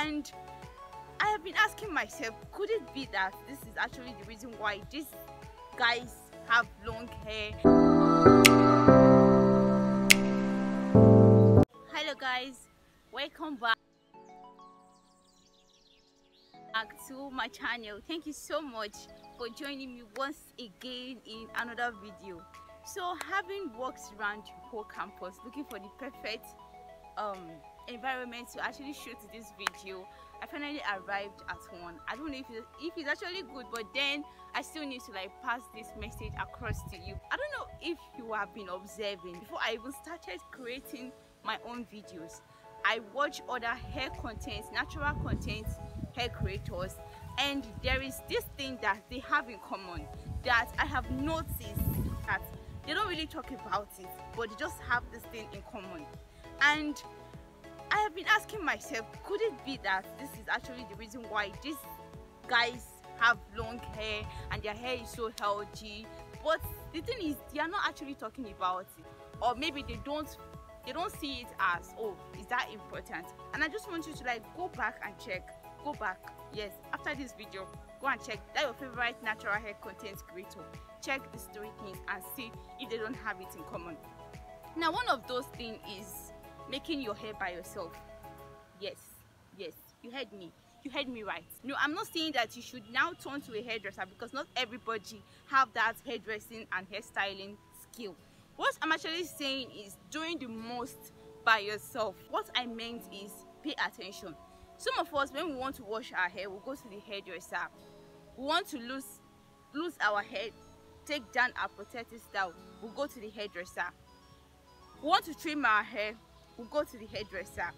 And I have been asking myself, could it be that this is actually the reason why these guys have long hair? Hello guys, welcome back to my channel. Thank you so much for joining me once again in another video. So, having walked around the whole campus looking for the perfect environment to actually shoot this video, I finally arrived at one. I don't know if it's actually good, but then I still need to like pass this message across to you. I don't know if you have been observing, before I even started creating my own videos, I watch other hair content, natural content hair creators, and there is this thing that they have in common that I have noticed that they don't really talk about it, but they just have this thing in common. And I have been asking myself, could it be that this is actually the reason why these guys have long hair and their hair is so healthy? But the thing is, they are not actually talking about it, or maybe they don't see it as, oh, is that important? And I just want you to like go back and check. Go back, yes, after this video, go and check that your favorite natural hair content creator. Check these three things and see if they don't have it in common. Now, one of those things is making your hair by yourself. Yes, you heard me right. No, I'm not saying that you should now turn to a hairdresser, because not everybody have that hairdressing and hairstyling skill. What I'm actually saying is doing the most by yourself. What I meant is pay attention. Some of us, when we want to wash our hair, we'll go to the hairdresser. We want to lose our hair, take down our protective style, we'll go to the hairdresser. We want to trim our hair, we'll go to the hairdresser.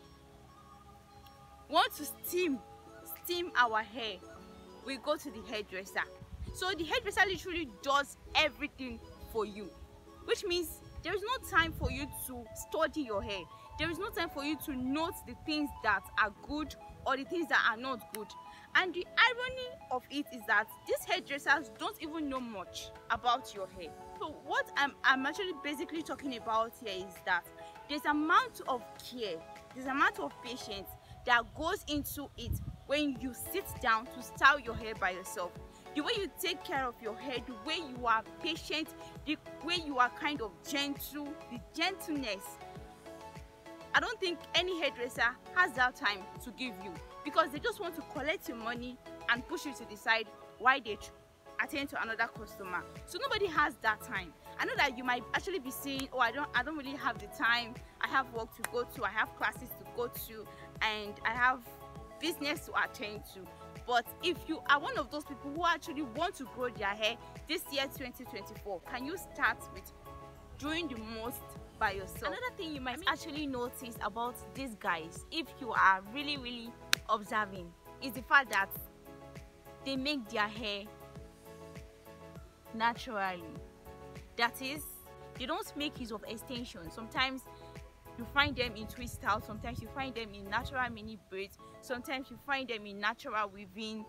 We want to steam our hair, we go to the hairdresser. So the hairdresser literally does everything for you, which means there is no time for you to study your hair. There is no time for you to note the things that are good or the things that are not good. And the irony of it is that these hairdressers don't even know much about your hair. So what I'm actually basically talking about here is that there's an amount of care, there's an amount of patience that goes into it when you sit down to style your hair by yourself. The way you take care of your hair, the way you are patient, the way you are kind of gentle, the gentleness. I don't think any hairdresser has that time to give you, because they just want to collect your money and push you to the side while they attend to another customer. So nobody has that time. I know that you might actually be saying, oh, I don't really have the time. I have work to go to, I have classes to go to, and I have business to attend to. But if you are one of those people who actually want to grow their hair this year 2024, can you start with doing the most by yourself? Another thing you might actually notice about these guys, if you are really observing, is the fact that they make their hair naturally. That is, they don't make use of extensions. Sometimes you find them in twist styles, sometimes you find them in natural mini braids, sometimes you find them in natural weaving,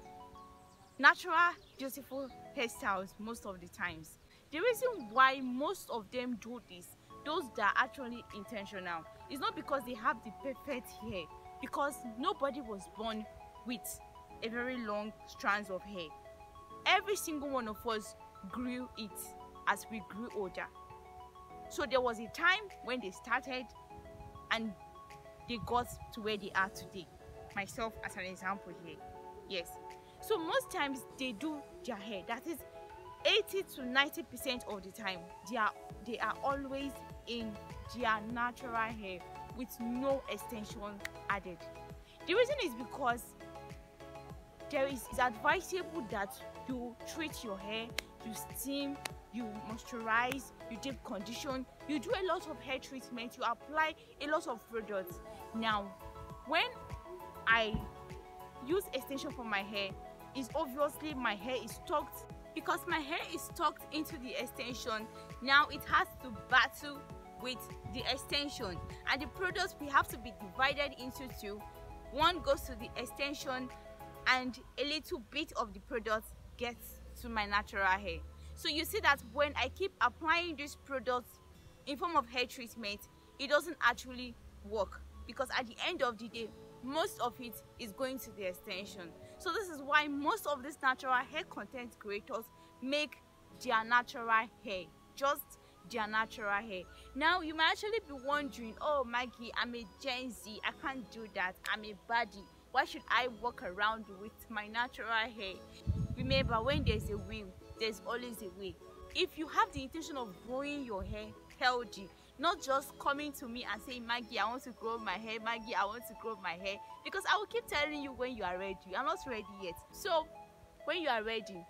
natural beautiful hairstyles most of the times. The reason why most of them do this, those that are actually intentional, is not because they have the perfect hair, because nobody was born with a very long strands of hair. Every single one of us grew it as we grew older. So there was a time when they started and they got to where they are today. Myself as an example here. Yes. So most times they do their hair, that is 80 to 90% of the time, they are always in their natural hair with no extension added. The reason is because it's advisable that you treat your hair, you steam, you moisturize, you deep condition, you do a lot of hair treatment, you apply a lot of products. Now, when I use extension for my hair, it's obviously my hair is tucked. Because my hair is tucked into the extension, now it has to battle with the extension, and the products we have to be divided into two. One goes to the extension and a little bit of the product gets to my natural hair. So you see that when I keep applying these products in form of hair treatment, it doesn't actually work, because at the end of the day, most of it is going to the extension. So this is why most of these natural hair content creators make their natural hair, just their natural hair. Now you might actually be wondering, oh Maggie, I'm a Gen Z, I can't do that, I'm a baddie, why should I walk around with my natural hair? Remember, when there's a will, there's always a way. If you have the intention of growing your hair healthy, not just coming to me and saying, Maggie, I want to grow my hair, Maggie, I want to grow my hair, because I will keep telling you when you are ready. You are not ready yet. So when you are ready,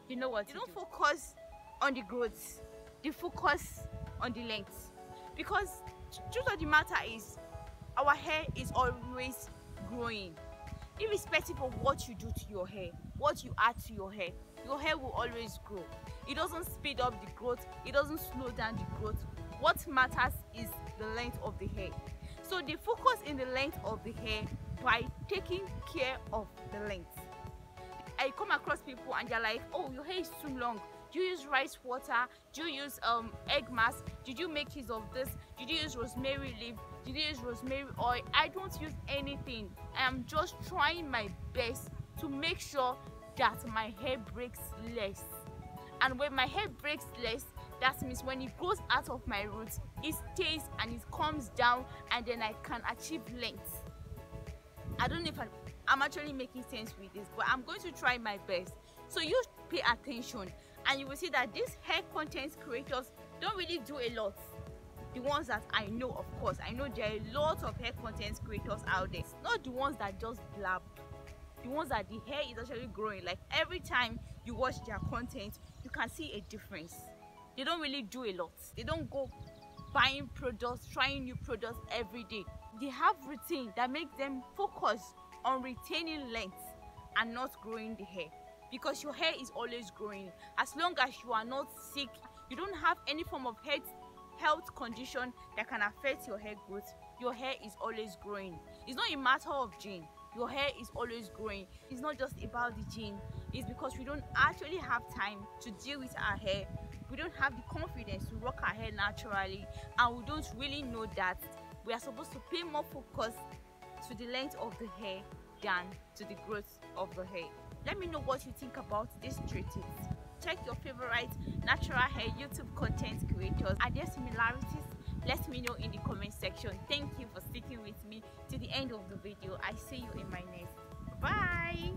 you know what, you don't focus on the growth, you focus on the length. Because truth of the matter is, our hair is always growing. Irrespective of what you do to your hair, what you add to your hair will always grow. It doesn't speed up the growth, it doesn't slow down the growth. What matters is the length of the hair. So they focus in the length of the hair by taking care of the length. I come across people and they're like, oh, your hair is too long. Do you use rice water? Do you use egg mask? Did you make use of this? Did you use rosemary leaf? Did you use rosemary oil? I don't use anything. I am just trying my best to make sure that my hair breaks less. And when my hair breaks less, that means when it goes out of my roots, it stays and it comes down, and then I can achieve length. I don't know if I'm actually making sense with this, but I'm going to try my best. So you pay attention and you will see that these hair content creators don't really do a lot. The ones that I know, of course, I know there are a lot of hair content creators out there. It's not the ones that just blab. The ones that the hair is actually growing. Like every time you watch their content, you can see a difference. They don't really do a lot. They don't go buying products, trying new products every day. They have routine that makes them focus on retaining length and not growing the hair, because your hair is always growing. As long as you are not sick, you don't have any form of health condition that can affect your hair growth, your hair is always growing. It's not a matter of gene. Your hair is always growing. It's not just about the gene. It's because we don't actually have time to deal with our hair. We don't have the confidence to rock our hair naturally, and we don't really know that we are supposed to pay more focus to the length of the hair than to the growth of the hair. Let me know what you think about this 3 tips. Check your favorite natural hair YouTube content creators. Are there similarities? Let me know in the comment section. Thank you for sticking with me to the end of the video. I see you in my next. Bye.